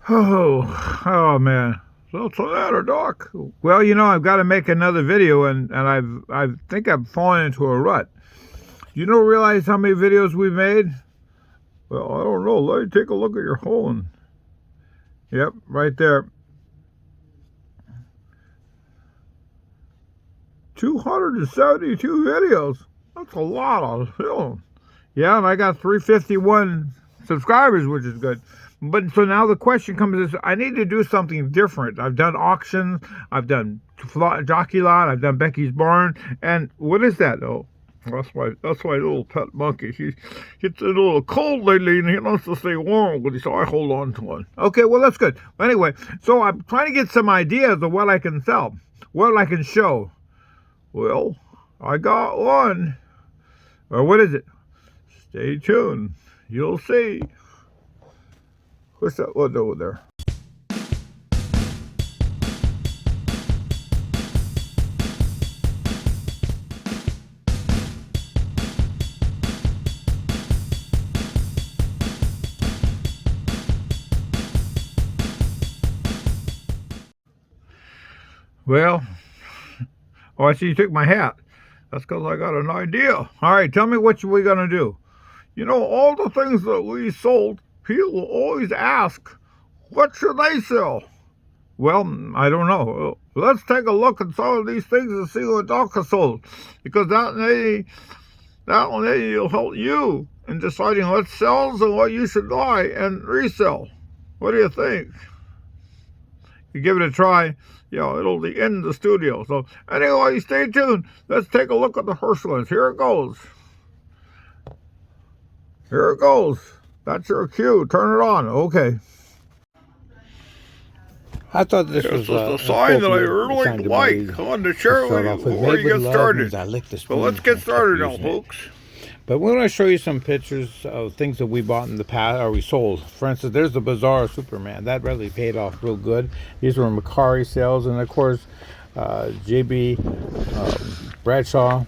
Oh man. So it's the matter, Doc? Well, I've got to make another video, and I think I've fallen into a rut. You don't realize how many videos we've made? Well, I don't know. Let me take a look at your phone. Yep, right there. 272 videos. That's a lot of film. Yeah, and I got 351 subscribers, which is good. But so now the question comes is, I need to do something different. I've done auctions, I've done Jockey Lot, I've done Becky's Barn, and what is that? Oh, that's my little pet monkey. He gets a little cold lately, and he wants to stay warm, so I hold on to one. Okay, well that's good. Anyway, so I'm trying to get some ideas of what I can sell, what I can show. Well, I got one. Or what is it? Stay tuned. You'll see. What's that one over there? Well, oh, I see you took my hat. That's because I got an idea. All right, tell me what we going to do. All the things that we sold, people always ask, what should they sell? Well, I don't know. Let's take a look at some of these things and see what Doc has sold. Because that will help you in deciding what sells and what you should buy and resell. What do you think? You give it a try, it'll be in the studio. So anyway, stay tuned. Let's take a look at the first ones. Here it goes. Here it goes. That's your cue. Turn it on. Okay. I thought this was a sign that I really like. I wanted to share it with you before you get started. So let's get started now, folks. But we want to show you some pictures of things that we bought in the past, or we sold. For instance, there's the Bizarre Superman. That really paid off real good. These were Mercari sales, and of course, JB Bradshaw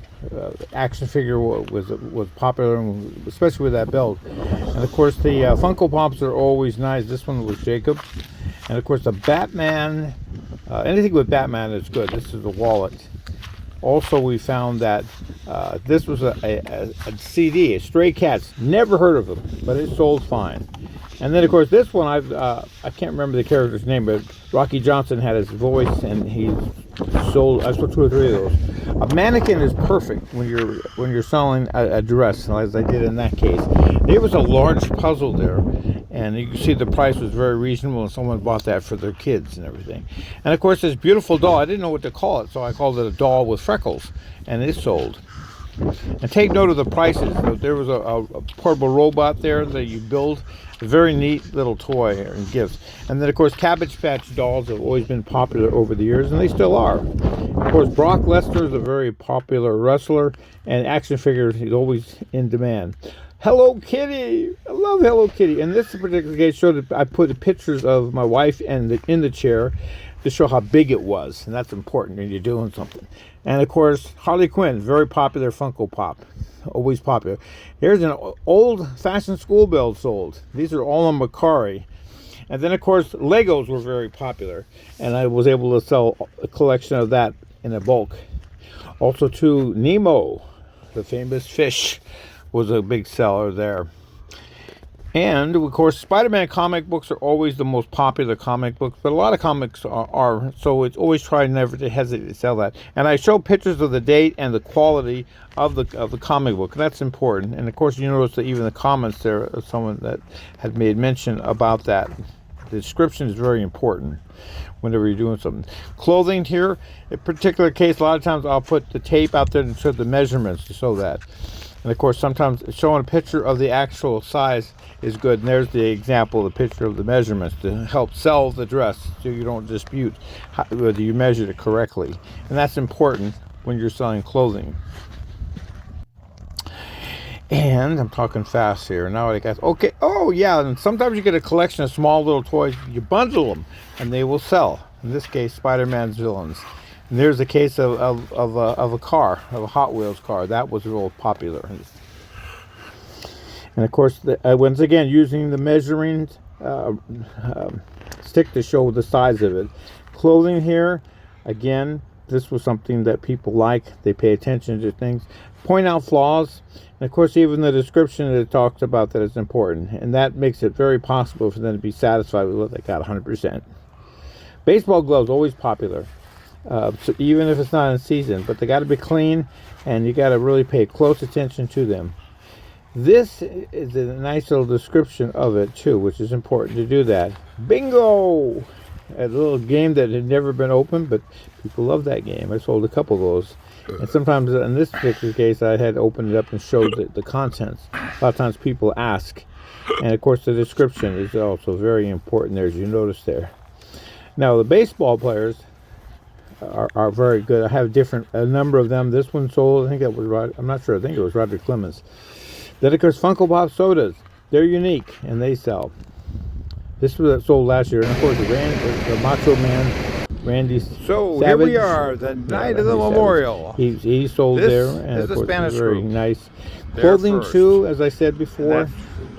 action figure was popular, especially with that belt. And of course, the Funko Pops are always nice. This one was Jacob. And of course, the Batman, anything with Batman is good. This is the wallet. Also, we found that this was a CD, a Stray Cats. Never heard of them, but it sold fine. And then, of course, this one, I can't remember the character's name, but Rocky Johnson had his voice, and he sold. I sold 2 or 3 of those. A mannequin is perfect when you're selling a dress, as I did in that case. There was a large puzzle there, and you can see the price was very reasonable, and someone bought that for their kids and everything. And of course, this beautiful doll, I didn't know what to call it, so I called it a doll with freckles, and it sold. And take note of the prices. There was a portable robot there that you build, a very neat little toy and gifts. And then, of course, Cabbage Patch dolls have always been popular over the years, and they still are. Of course, Brock Lesnar is a very popular wrestler, and action figures is always in demand. Hello Kitty! I love Hello Kitty. And this particular case showed that I put pictures of my wife in the chair to show how big it was, and that's important when you're doing something. And of course, Harley Quinn, very popular Funko Pop, always popular. Here's an old-fashioned school bell sold. These are all on Mercari. And then of course, Legos were very popular, and I was able to sell a collection of that in a bulk. Also, too, Nemo, the famous fish, was a big seller there. And of course, Spider-Man comic books are always the most popular comic books, but a lot of comics are, so it's always try never to hesitate to sell that. And I show pictures of the date and the quality of the comic book. That's important. And of course, you notice that even the comments there, someone that had made mention about that. The description is very important whenever you're doing something. Clothing here, in a particular case, a lot of times I'll put the tape out there and show the measurements to show that. And of course, sometimes showing a picture of the actual size is good. And there's the example, the picture of the measurements to help sell the dress, so you don't dispute whether you measured it correctly. And that's important when you're selling clothing. And I'm talking fast here. Now I guess, okay, oh yeah, and sometimes you get a collection of small little toys, you bundle them, and they will sell. In this case, Spider-Man's villains. And there's a case of a car, of a Hot Wheels car. That was real popular. And of course, once again, using the measuring stick to show the size of it. Clothing here, again, this was something that people like. They pay attention to things, point out flaws, and of course even the description that it talks about that is important, and that makes it very possible for them to be satisfied with what they got 100%. Baseball gloves, always popular, so even if it's not in season, but they got to be clean, and you got to really pay close attention to them. This is a nice little description of it too, which is important to do that. Bingo! A little game that had never been opened, but people love that game. I sold a couple of those. And sometimes in this particular case, I had opened it up and showed the contents. A lot of times people ask. And of course the description is also very important there, as you notice there. Now the baseball players are very good. I have a number of them. This one sold, I think that was, I'm not sure, I think it was Roger Clemens. Then of course Funko Pop sodas. They're unique and they sell. This was sold last year, and of course the Macho Man, Randy So Savage, here we are, the night of the memorial. He sold This there, and is of the course Spanish it's very group. nice. They're Clothing first. too, as I said before,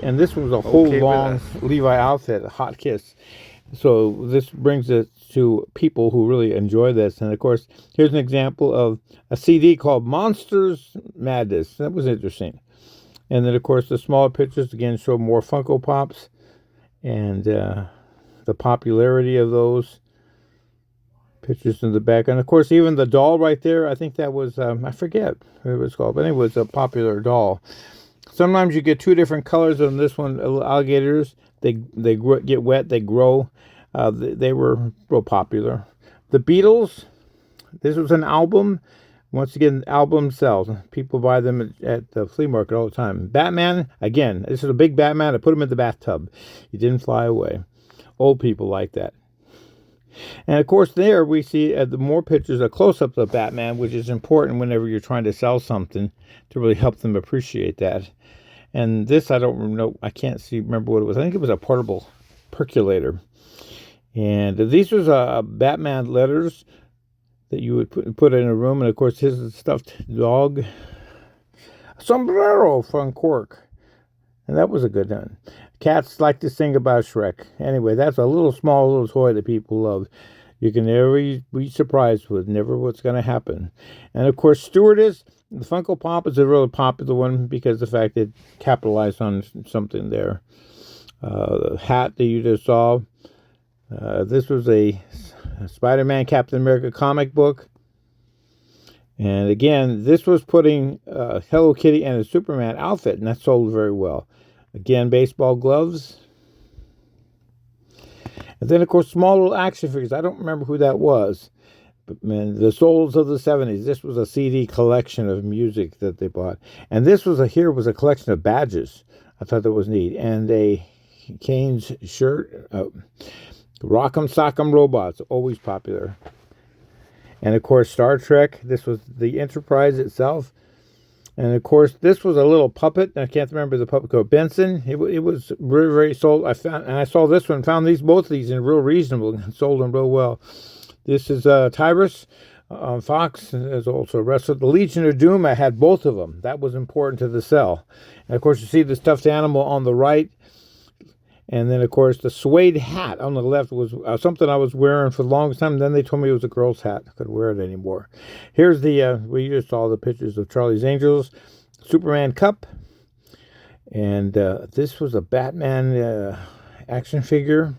and this was a whole Okay with long us. Levi outfit, a hot kiss. So this brings it to people who really enjoy this, and of course here's an example of a CD called Monsters Madness. That was interesting. And then of course the smaller pictures again show more Funko Pops, and the popularity of those pictures in the back. And of course even the doll right there, I think that was I forget what it was called, but anyway, it was a popular doll. Sometimes you get two different colors on this one. Alligators, they get wet, they grow. They were real popular. The Beatles, this was an album. Once again, album sells. People buy them at the flea market all the time. Batman, again, this is a big Batman. I put him in the bathtub. He didn't fly away. Old people like that. And of course there we see the more pictures, a close-up of Batman, which is important whenever you're trying to sell something to really help them appreciate that. And this, I don't know, I can't remember what it was. I think it was a portable percolator. And these was Batman letters that you would put in a room. And of course his stuffed dog, sombrero from Cork. And that was a good one. Cats like to sing about Shrek. Anyway, that's a small little toy that people love. You can never be surprised with, never what's going to happen. And of course, Stewardess, the Funko Pop is a really popular one because of the fact that it capitalized on something there. The hat that you just saw, this was a Spider-Man Captain America comic book. And again, this was putting Hello Kitty and a Superman outfit, and that sold very well. Again, baseball gloves. And then, of course, small little action figures. I don't remember who that was. But, man, the Souls of the 70s. This was a CD collection of music that they bought. And this was a collection of badges. I thought that was neat. And a Kane's shirt. Rock'em Sock'em Robots. Always popular. And, of course, Star Trek. This was the Enterprise itself. And, of course, this was a little puppet. I can't remember the puppet called Benson. It was very, very sold. I saw this one. Found both of these in real reasonable and sold them real well. This is Tyrus on Fox. Is also wrestled. The Legion of Doom. I had both of them. That was important to the sell. And, of course, you see the stuffed animal on the right. And then, of course, the suede hat on the left was something I was wearing for the longest time. Then they told me it was a girl's hat. I couldn't wear it anymore. Here's we just saw the pictures of Charlie's Angels, Superman Cup. And this was a Batman action figure.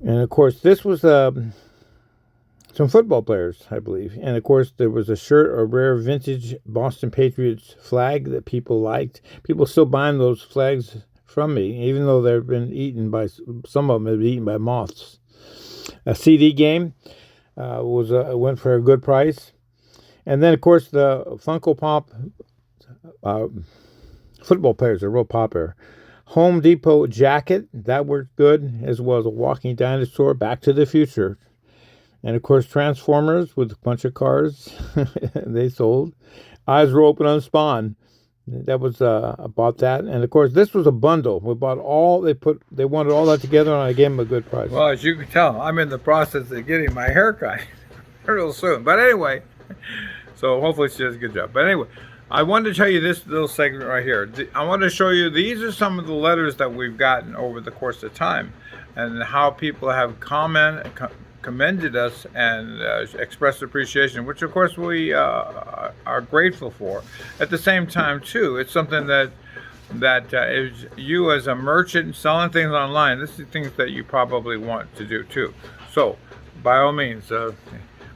And, of course, this was some football players, I believe. And, of course, there was a shirt, a rare vintage Boston Patriots flag that people liked. People still buying those flags from me, even though they've been eaten by, some of them have been eaten by moths. A CD game went for a good price. And then, of course, the Funko Pop football players are real popular. Home Depot jacket, that worked good, as well as a walking dinosaur, Back to the Future. And, of course, Transformers with a bunch of cars. They sold. Eyes were open on Spawn. That was, I bought that. And, of course, this was a bundle. We bought they wanted all that together, and I gave them a good price. Well, as you can tell, I'm in the process of getting my hair cut real soon. But anyway, so hopefully she does a good job. But anyway, I wanted to tell you this little segment right here. I want to show you, these are some of the letters that we've gotten over the course of time, and how people have commended us and expressed appreciation, which of course we are grateful for. At the same time too, it's something that is, you as a merchant selling things online, this is things that you probably want to do too. So by all means, we're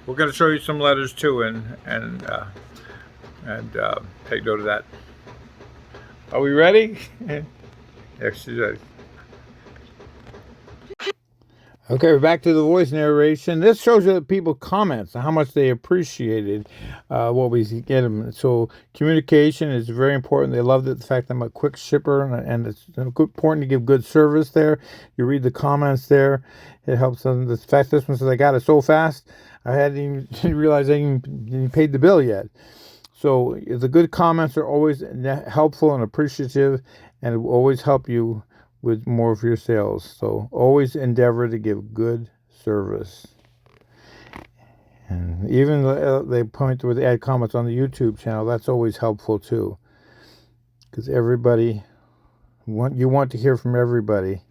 going to show you some letters too, and take note of that. Are we ready? Yes, she's ready. Okay, we're back to the voice narration. This shows you that people comments how much they appreciated what we get them. So communication is very important. They loved it, the fact that I'm a quick shipper, and it's important to give good service there. You read the comments there. It helps them. The fact this one says, I got it so fast, I hadn't even realized I even paid the bill yet. So the good comments are always helpful and appreciative, and it will always help you with more of your sales. So always endeavor to give good service. And even they point to add comments on the YouTube channel. That's always helpful too, because everybody you want to hear from everybody.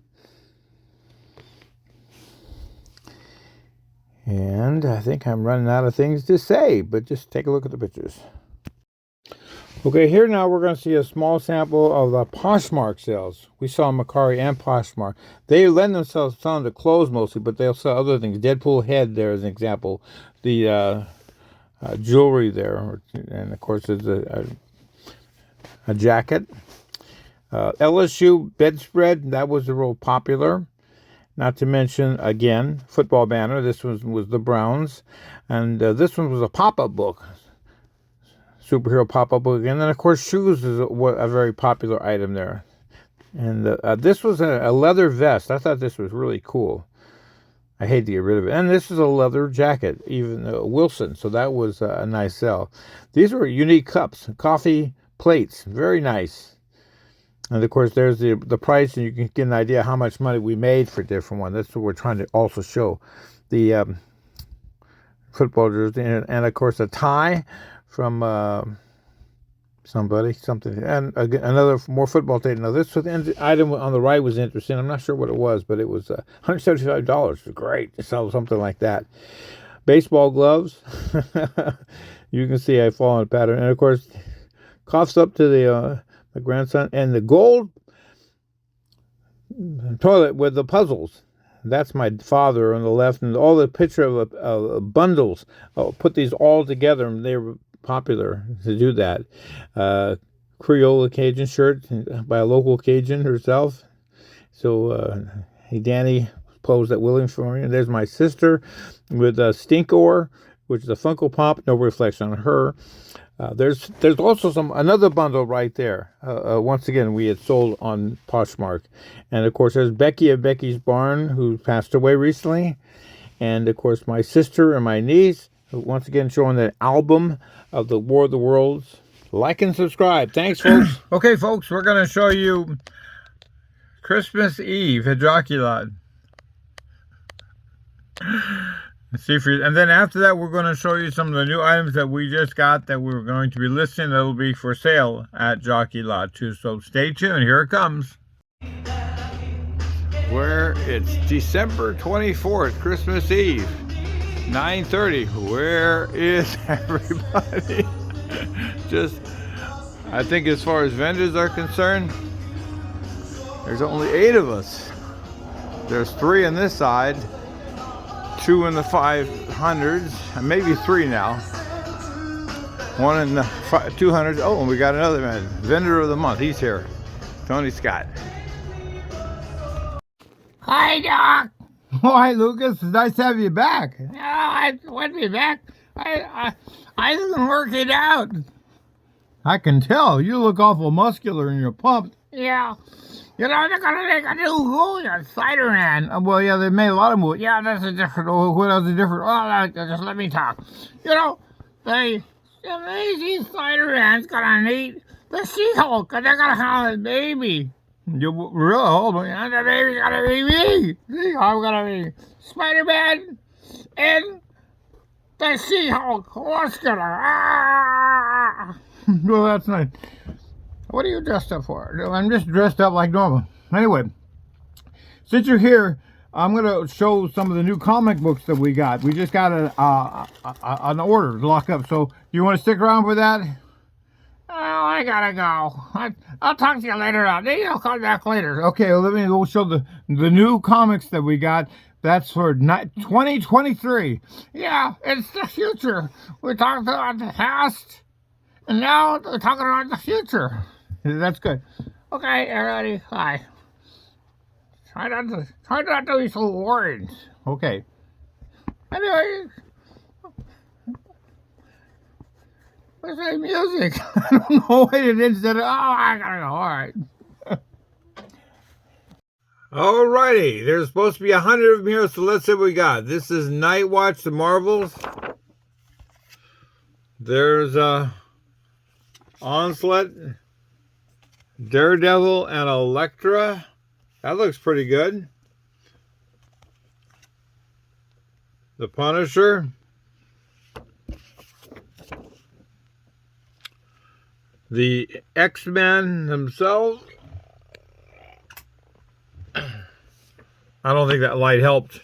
And I think I'm running out of things to say, but just take a look at the pictures. Okay, here now we're going to see a small sample of the Poshmark sales. We saw Mercari and Poshmark. They lend themselves selling to clothes mostly, but they'll sell other things. Deadpool head there as an example. The jewelry there, and of course there's a jacket. LSU bedspread, that was real popular. Not to mention, again, football banner. This was the Browns. And this one was a pop-up book. Superhero pop-up book. And then, of course, shoes is a very popular item there. And this was a leather vest. I thought this was really cool. I hate to get rid of it. And this is a leather jacket, even Wilson. So that was a nice sell. These were unique cups, coffee plates. Very nice. And, of course, there's the price, and you can get an idea how much money we made for different ones. That's what we're trying to also show. The football jersey, and of course, a tie from something, and another more football tape. Now, this item on the right was interesting. I'm not sure what it was, but it was $175. It was great to sell something like that. Baseball gloves. You can see I fall in a pattern. And, of course, coughs up to the grandson. And the gold toilet with the puzzles. That's my father on the left. And all the picture of bundles. I'll put these all together, and they were popular to do that. Creole Cajun shirt by a local Cajun herself. So, hey, Danny posed at Williams for me. And there's my sister with a Stinkor, which is a Funko Pop. No reflection on her. There's also another bundle right there. Once again, we had sold on Poshmark. And, of course, there's Becky of Becky's Barn, who passed away recently. And, of course, my sister and my niece, once again showing the album of the War of the Worlds. Like and subscribe. Thanks, folks. Okay, folks, we're going to show you Christmas Eve at Jockey Lot. And then after that, we're going to show you some of the new items that we just got that we're going to be listing that'll be for sale at Jockey Lot too. So stay tuned. Here it comes. Where it's December 24th, Christmas Eve, 9:30. Where is everybody? I think as far as vendors are concerned, there's only 8 of us. There's 3 on this side, 2 in the 500s, and maybe 3 now. 1 in the 200s. Oh, and we got another man. Vendor of the month. He's here. Tony Scott. Hi, Doc. Oh, hi, Lucas. It's nice to have you back. No, I want me back. I didn't work it out. I can tell. You look awful muscular and you're pumped. Yeah. You know, they're going to make a new movie on Spider-Man. Well, yeah, they made a lot of movies. Yeah, that's a different. What else is different? Oh, just let me talk. You know, the amazing Spider-Man's going to meet the She-Hulk, and they're going to have a baby. You real old, man. And the baby's going to be me. I'm going to be Spider-Man and the She-Hulk. What's going to... Well, that's nice. What are you dressed up for? I'm just dressed up like normal. Anyway, since you're here, I'm gonna show some of the new comic books that we got. We just got an order to lock up. So you want to stick around for that? Oh, I gotta go. I'll talk to you later on. Maybe I'll call back later. Okay, well, let me go show the new comics that we got. That's for 2023. Yeah, it's the future. We talked about the past, and now we're talking about the future. That's good. Okay, everybody, bye. Try not to be so worried. Okay. Anyway, where's my music? I don't know what it is. Oh, I gotta go. All right. Alrighty, there's supposed to be 100 of them here, so let's see what we got. This is Night Watch, the Marvels. There's Onslaught, Daredevil, and Elektra. That looks pretty good. The Punisher. The X-Men themselves. I don't think that light helped.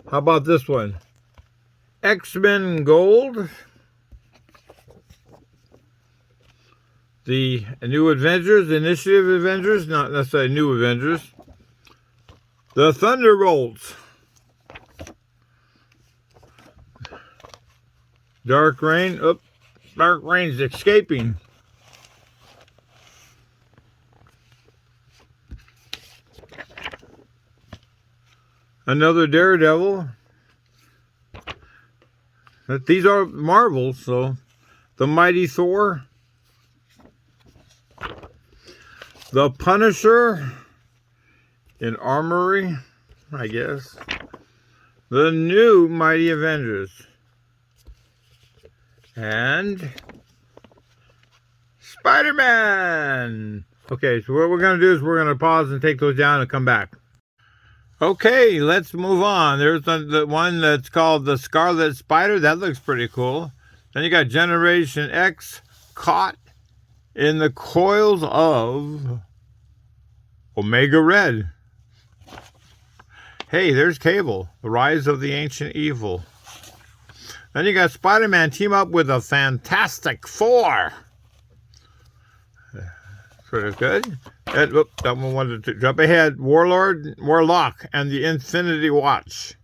How about this one? X-Men Gold. The New Avengers, Initiative Avengers, not necessarily New Avengers. The Thunderbolts. Dark Reign. Oop, Dark Reign's escaping. Another Daredevil. These are Marvels, so the Mighty Thor. The Punisher in Armory, I guess. The new Mighty Avengers. And Spider-Man. Okay, so what we're going to do is we're going to pause and take those down and come back. Okay, let's move on. There's the one that's called the Scarlet Spider. That looks pretty cool. Then you got Generation X caught in the coils of Omega Red. Hey, there's Cable, the Rise of the Ancient Evil. Then you got Spider-Man team up with a Fantastic Four. Pretty good. That one wanted to jump ahead. Warlock, and the Infinity Watch.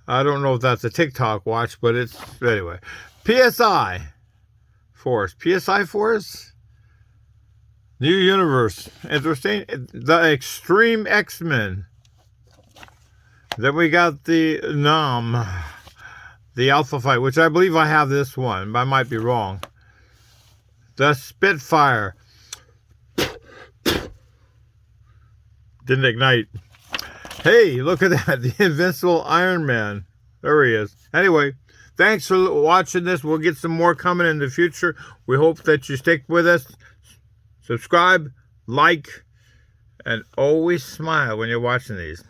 I don't know if that's a TikTok watch, but it's anyway. PSI Force. PSI Force? New Universe. Interesting. The Extreme X-Men. Then we got the the Alpha Fight, which I believe I have this one, but I might be wrong. The Spitfire. Didn't ignite. Hey, look at that. The Invincible Iron Man. There he is. Anyway, thanks for watching this. We'll get some more coming in the future. We hope that you stick with us. Subscribe, like, and always smile when you're watching these.